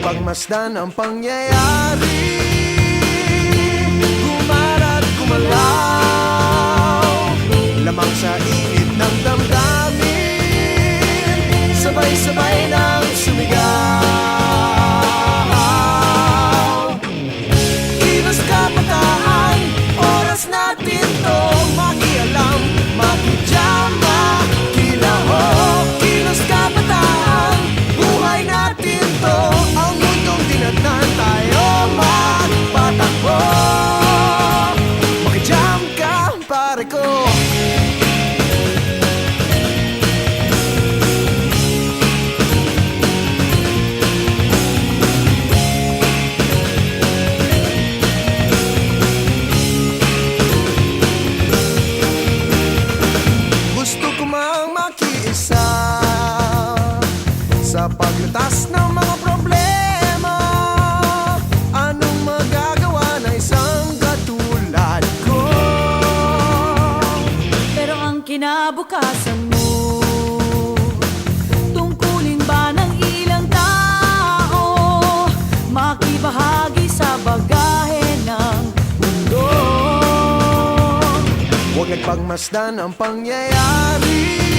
nagpagmasdan ang pangyayari, gumarat gumalaw, lamang sa init ng damdamin, sabay-sabay nang sumigaw. Kilos kabataan, oras natin to makialam, makijam, makilahok. Kilos kabataan, buhay natin to, ang mundong tinatnan tayo magpatakbo. Makijam ka, pare ko. Sa paglutas ng mga problema, anong magagawa na isang katulad ko? Pero ang kinabukasan mo, tungkulin ba ng ilang tao makibahagi sa bagahe ng mundo? Huwag nagpagmasdan ang pangyayari,